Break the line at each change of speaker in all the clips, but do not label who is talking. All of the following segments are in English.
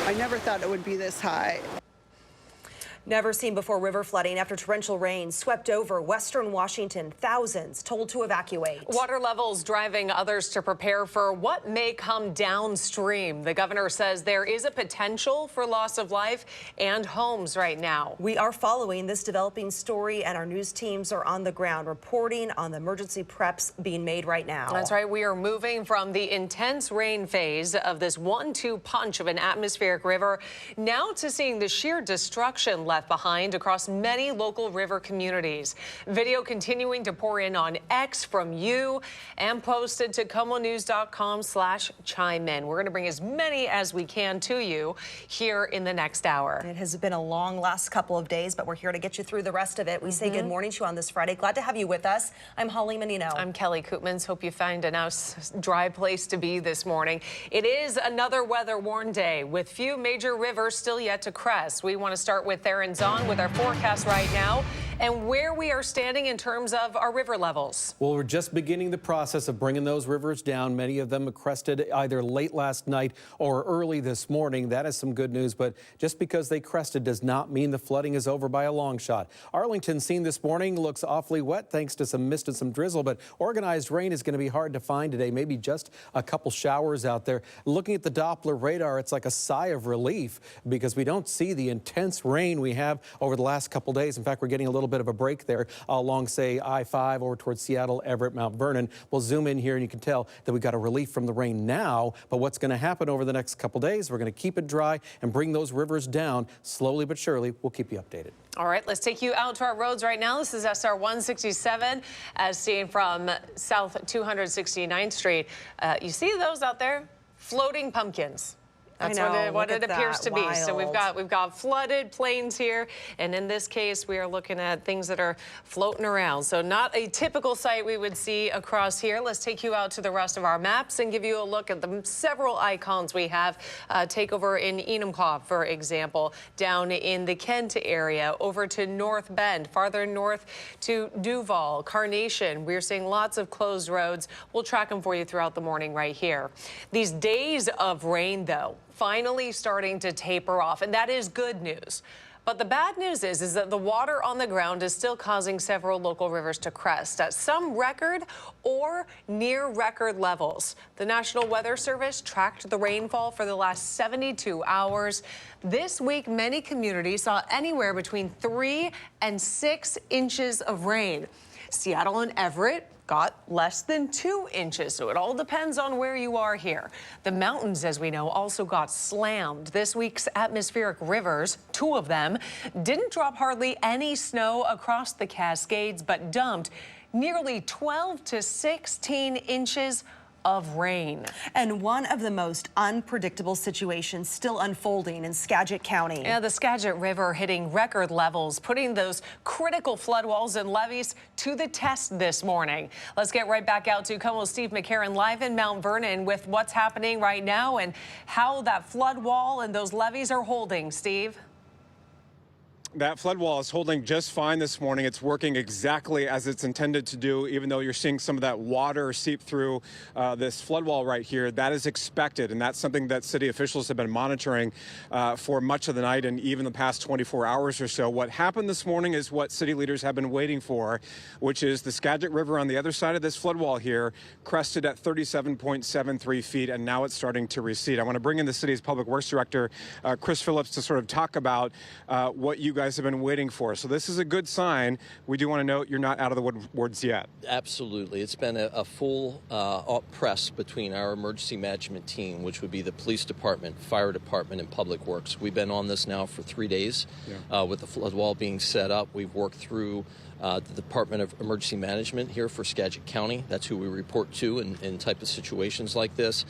I never thought it would be this high.
Never seen before river flooding after torrential rain swept over western Washington. Thousands told to evacuate.
Water levels driving others to prepare for what may come downstream. The governor says there is a potential for loss of life and homes right now.
We are following this developing story, and our news teams are on the ground reporting on the emergency preps being made right now.
That's right. We are moving from the intense rain phase of this 1-2 punch of an atmospheric river now to seeing the sheer destruction left behind across many local river communities. Video continuing to pour in on X from you and posted to KOMOnews.com/chime in. We're going to bring as many as we can to you here in the next hour.
It has been a long last couple of days, but we're here to get you through the rest of it. We say good morning to you on this Friday. Glad to have you with us. I'm Holly Menino.
I'm Kelly Koopmans. Hope you find a nice dry place to be this morning. It is another weather-worn day with few major rivers still yet to crest. We want to start with Theron's on with our forecast right now and where we are standing in terms of our river levels.
Well, we're just beginning the process of bringing those rivers down. Many of them crested either late last night or early this morning. That is some good news, but just because they crested does not mean the flooding is over by a long shot. Arlington seen this morning looks awfully wet thanks to some mist and some drizzle, but organized rain is going to be hard to find today. Maybe just a couple showers out there. Looking at the Doppler radar, it's like a sigh of relief because we don't see the intense rain we have over the last couple days. In fact, we're getting a little bit of a break there along, say, I-5 over towards Seattle, Everett, Mount Vernon. We'll zoom in here and you can tell that we got a relief from the rain now, but what's going to happen over the next couple days, we're going to keep it dry and bring those rivers down slowly but surely. We'll keep you updated.
All right, let's take you out to our roads right now. This is SR 167 as seen from South 269th Street. You see those out there? Floating pumpkins. That's what it appears to be. So we've got flooded plains here, and in this case, we are looking at things that are floating around. So not a typical sight we would see across here. Let's take you out to the rest of our maps and give you a look at the several icons we have. Take over in Enumclaw, for example, down in the Kent area, over to North Bend, farther north to Duval, Carnation. We're seeing lots of closed roads. We'll track them for you throughout the morning right here. These days of rain, though, finally starting to taper off, and that is good news. But the bad news is that the water on the ground is still causing several local rivers to crest at some record or near record levels. The National Weather Service tracked the rainfall for the last 72 hours. This week, many communities saw anywhere between 3 and 6 inches of rain. Seattle and Everett got less than 2 inches, so it all depends on where you are here. The mountains, as we know, also got slammed. This week's atmospheric rivers, 2 of them, didn't drop hardly any snow across the Cascades, but dumped nearly 12 to 16 inches of rain.
And one of the most unpredictable situations still unfolding in Skagit County.
Yeah, the Skagit River hitting record levels, putting those critical flood walls and levees to the test this morning. Let's get right back out to KOMO's Steve McCarron live in Mount Vernon with what's happening right now and how that flood wall and those levees are holding. Steve?
That flood wall is holding just fine this morning. It's working exactly as it's intended to do, even though you're seeing some of that water seep through this flood wall right here. That is expected, and that's something that city officials have been monitoring for much of the night and even the past 24 hours or so. What happened this morning is what city leaders have been waiting for, which is the Skagit River on the other side of this flood wall here crested at 37.73 feet, and now it's starting to recede. I want to bring in the city's public works director, Chris Phillips, to sort of talk about what you guys have been waiting for. So this is a good sign. We do want to note you're not out of the woods yet.
Absolutely. It's been a full press between our emergency management team, which would be the police department, fire department, and public works. We've been on this now for 3 days with the flood wall being set up. We've worked through the Department of Emergency Management here for Skagit County. That's who we report to in type of situations like this.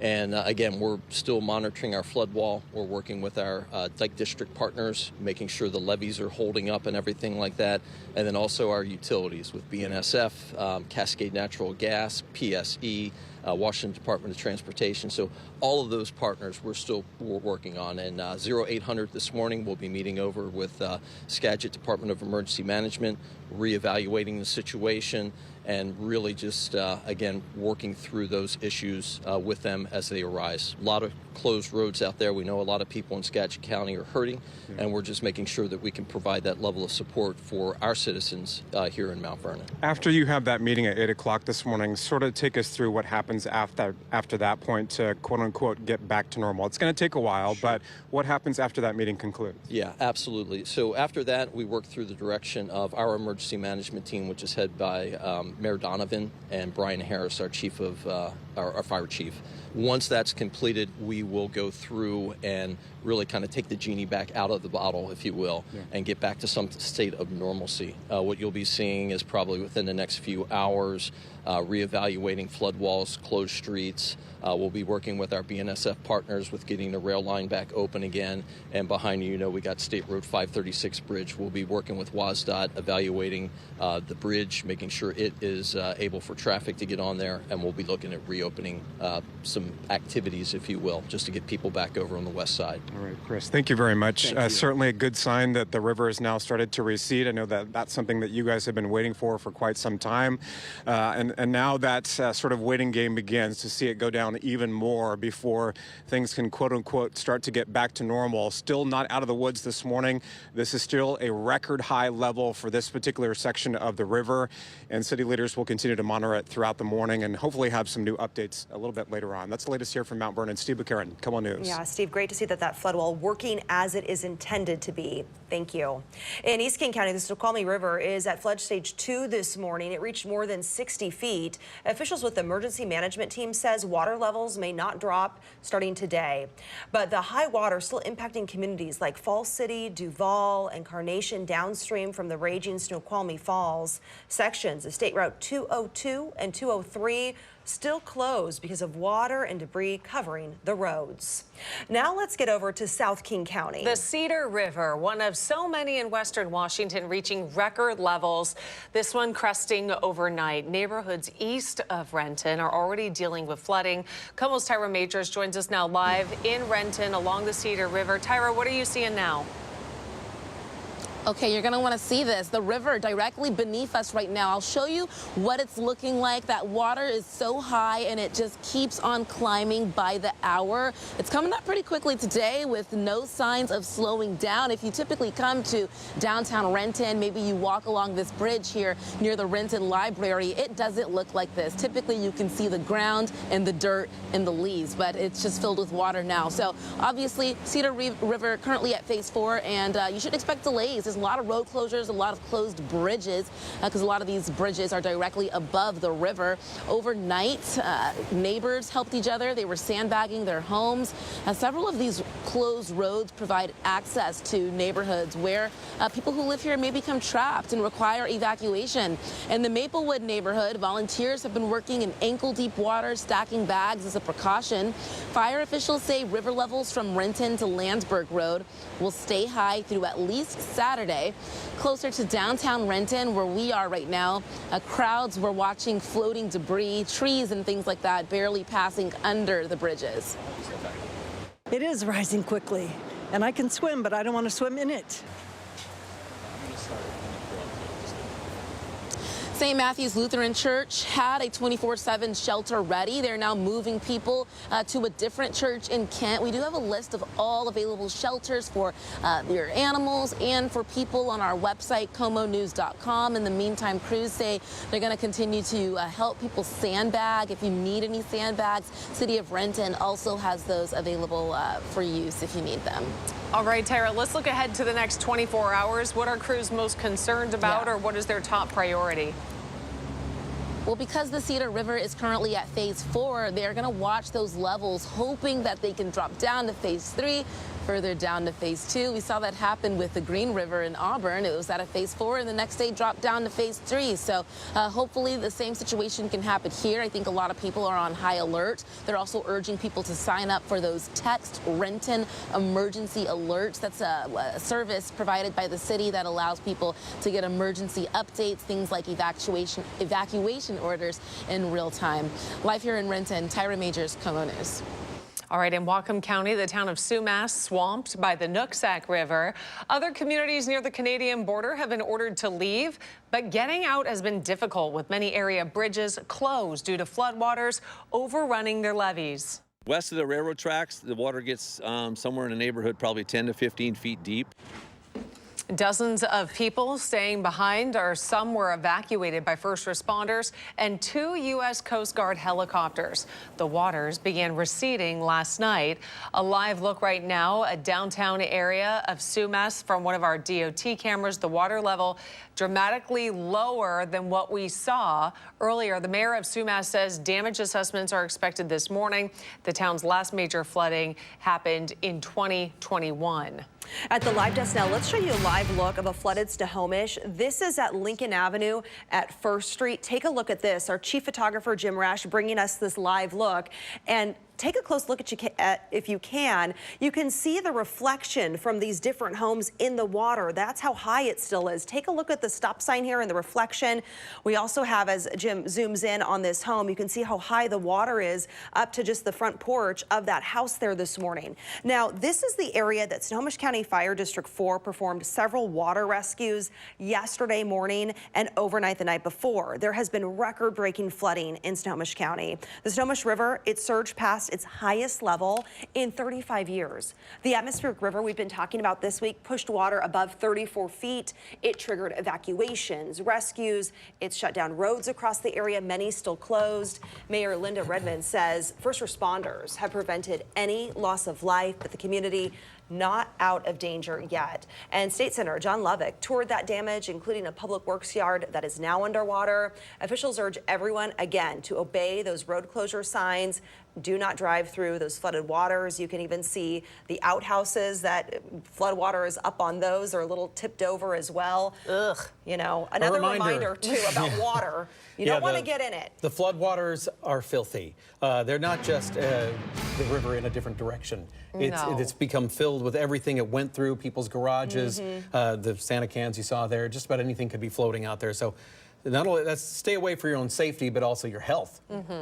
And again, we're still monitoring our flood wall. We're working with our dike district partners, making sure the levees are holding up and everything like that. And then also our utilities with BNSF, Cascade Natural Gas, PSE, Washington Department of Transportation. So all of those partners we're working on. And 0800 this morning, we'll be meeting over with Skagit Department of Emergency Management, reevaluating the situation and really just, again, working through those issues with them as they arise. A lot of closed roads out there. We know a lot of people in Skagit County are hurting, and we're just making sure that we can provide that level of support for our citizens here in Mount Vernon.
After you have that meeting at 8 o'clock this morning, sort of take us through what happens after that point to quote-unquote get back to normal. It's going to take a while, but what happens after that meeting concludes? Yeah,
absolutely. So after that, we work through the direction of our emergency management team, which is headed by Mayor Donovan and Brian Harris, our chief of our fire chief. Once that's completed, we will go through and really kind of take the genie back out of the bottle, if you will, and get back to some state of normalcy. What you'll be seeing is probably within the next few hours, reevaluating flood walls, closed streets. We'll be working with our BNSF partners with getting the rail line back open again. And behind you, we got State Road 536 bridge. We'll be working with WSDOT, evaluating the bridge, making sure it is able for traffic to get on there. And we'll be looking at reopening some activities, if you will, just to get people back over on the west side.
All right, Chris, thank you very much. Certainly a good sign that the river has now started to recede. I know that that's something that you guys have been waiting for quite some time. And now that sort of waiting game begins to see it go down even more before things can quote unquote start to get back to normal. Still not out of the woods this morning. This is still a record high level for this particular section of the river, and city leaders will continue to monitor it throughout the morning and hopefully have some new updates a little bit later on. That's the latest here from Mount Vernon. Steve Buchanan, KOMO News.
Yeah, Steve, great to see that flood wall working as it is intended to be. Thank you. In East King County, the Snoqualmie River is at flood stage 2 this morning. It reached more than 60 feet. Officials with the emergency management team says water levels may not drop starting today. But the high water still impacting communities like Falls City, Duval, and Carnation downstream from the raging Snoqualmie Falls. Sections of State Route 202 and 203 still closed because of water and debris covering the roads. Now let's get over to South King County.
The Cedar River, one of so many in western Washington, reaching record levels. This one cresting overnight. Neighborhoods east of Renton are already dealing with flooding. KOMO's Tyra Majors joins us now live in Renton along the Cedar River. Tyra, what are you seeing now?
Okay, you're going to want to see this. The river directly beneath us right now. I'll show you what it's looking like. That water is so high and it just keeps on climbing by the hour. It's coming up pretty quickly today with no signs of slowing down. If you typically come to downtown Renton, maybe you walk along this bridge here near the Renton Library, it doesn't look like this. Typically you can see the ground and the dirt and the leaves, but it's just filled with water now. So obviously Cedar River currently at phase 4, and you should expect delays. There's a lot of road closures, a lot of closed bridges, because a lot of these bridges are directly above the river. Overnight, neighbors helped each other. They were sandbagging their homes. Several of these closed roads provide access to neighborhoods where people who live here may become trapped and require evacuation. In the Maplewood neighborhood, volunteers have been working in ankle-deep water, stacking bags as a precaution. Fire officials say river levels from Renton to Landsberg Road will stay high through at least Saturday. Closer to downtown Renton, where we are right now, crowds were watching floating debris, trees and things like that barely passing under the bridges.
It is rising quickly, and I can swim, but I don't want to swim in it.
St. Matthew's Lutheran Church had a 24/7 shelter ready. They're now moving people to a different church in Kent. We do have a list of all available shelters for your animals and for people on our website, KOMOnews.com. In the meantime, crews say they're going to continue to help people sandbag. If you need any sandbags, City of Renton also has those available for use if you need them.
All right, Tyra, let's look ahead to the next 24 hours. What are crews most concerned about, or what is their top priority?
Well, because the Cedar River is currently at phase 4, they're going to watch those levels, hoping that they can drop down to phase 3, further down to phase 2. We saw that happen with the Green River in Auburn. It was at a phase 4, and the next day dropped down to phase 3. So hopefully the same situation can happen here. I think a lot of people are on high alert. They're also urging people to sign up for those text Renton emergency alerts. That's a service provided by the city that allows people to get emergency updates, things like evacuation orders in real time. Live here in Renton, Tyra Majors, KOMO News.
All right, in Whatcom County, the town of Sumas swamped by the Snoqualmie River. Other communities near the Canadian border have been ordered to leave, but getting out has been difficult with many area bridges closed due to floodwaters overrunning their levees.
West of the railroad tracks, the water gets somewhere in the neighborhood probably 10 to 15 feet deep.
Dozens of people staying behind, or some were evacuated by first responders and 2 U.S. Coast Guard helicopters. The waters began receding last night. A live look right now, a downtown area of Sumas from one of our DOT cameras. The water level dramatically lower than what we saw earlier. The mayor of Sumas says damage assessments are expected this morning. The town's last major flooding happened in 2021.
At the live desk now, let's show you a live look of a flooded Snohomish. This is at Lincoln Avenue at First Street. Take a look at this. Our chief photographer, Jim Rash, bringing us this live look. And take a close look if you can. You can see the reflection from these different homes in the water. That's how high it still is. Take a look at the stop sign here and the reflection. We also have, as Jim zooms in on this home, you can see how high the water is up to just the front porch of that house there this morning. Now, this is the area that Snohomish County Fire District 4 performed several water rescues yesterday morning and overnight the night before. There has been record-breaking flooding in Snohomish County. The Snohomish River, it surged past its highest level in 35 years. The atmospheric river we've been talking about this week pushed water above 34 feet. It triggered evacuations, rescues. It's shut down roads across the area, many still closed. Mayor Linda Redmond says first responders have prevented any loss of life, but the community not out of danger yet. And State Senator John Lovick toured that damage, including a public works yard that is now underwater. Officials urge everyone, again, to obey those road closure signs. Do not drive through those flooded waters. You can even see the outhouses that flood water is up on those. They're a little tipped over as well. Ugh. You know, another reminder too about water. You don't want to get in it.
The floodwaters are filthy. They're not just the river in a different direction. It's become filled with everything it went through, people's garages, the Santa cans you saw there. Just about anything could be floating out there. So not only that's stay away for your own safety, but also your health.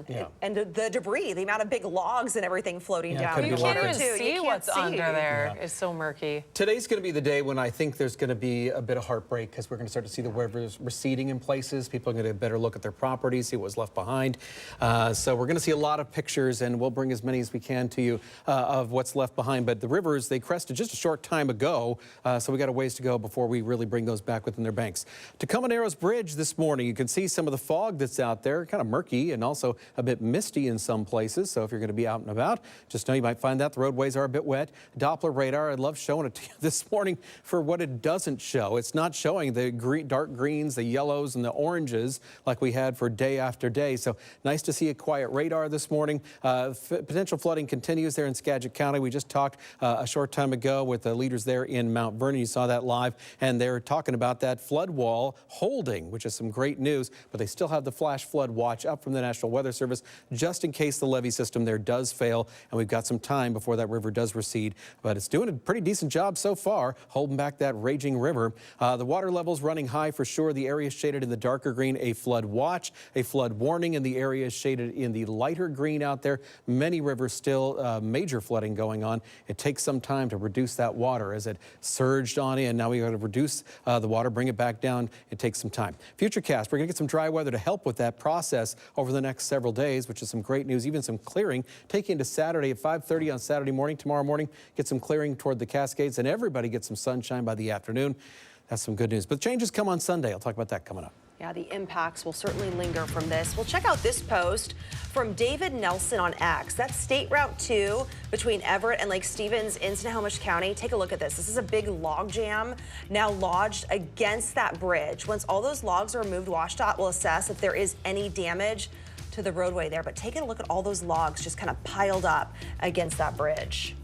Yeah.
And the debris, the amount of big logs and everything floating down.
You can't even see what's under there. It's so murky.
Today's going to be the day when I think there's going to be a bit of heartbreak, because we're going to start to see the rivers receding in places. People are going to get a better look at their property, see what was left behind. So we're going to see a lot of pictures, and we'll bring as many as we can to you of what's left behind. But the rivers, they crested just a short time ago, so we got a ways to go before we really bring those back within their banks. Tacoma Narrows Bridge this morning, you can see some of the fog that's out there, kind of murky and also a bit misty in some places. So if you're going to be out and about, just know you might find that the roadways are a bit wet. Doppler radar, I love showing it to you this morning for what it doesn't show. It's not showing the dark greens, the yellows, and the oranges like we had for day after day. So nice to see a quiet radar this morning. Potential flooding continues there in Skagit County. We just talked a short time ago with the leaders there in Mount Vernon. You saw that live, and they're talking about that flood wall holding, which is some great news. But they still have the flash flood watch up from the National Weather Service just in case the levee system there does fail, and we've got some time before that river does recede. But it's doing a pretty decent job so far, holding back that raging river. The water levels running high for sure. The area is shaded in the darker green, a flood watch, a flood warning, and the area is shaded in the lighter green out there. Many rivers still major flooding going on. It takes some time to reduce that water as it surged on in. Now we got to reduce the water, bring it back down. It takes some time. Futurecast, we're going to get some dry weather to help with that process over the next several days, which is some great news, even some clearing. Taking into Saturday at 5:30 on Saturday morning, tomorrow morning, get some clearing toward the Cascades, and everybody gets some sunshine by the afternoon. That's some good news. But changes come on Sunday. I'll talk about that coming up.
Yeah, the impacts will certainly linger from this. We'll check out this post from David Nelson on X. That's State Route 2 between Everett and Lake Stevens in Snohomish County. Take a look at this. This is a big log jam now lodged against that bridge. Once all those logs are removed, WashDOT will assess if there is any damage to the roadway there. But taking a look at all those logs just kind of piled up against that bridge.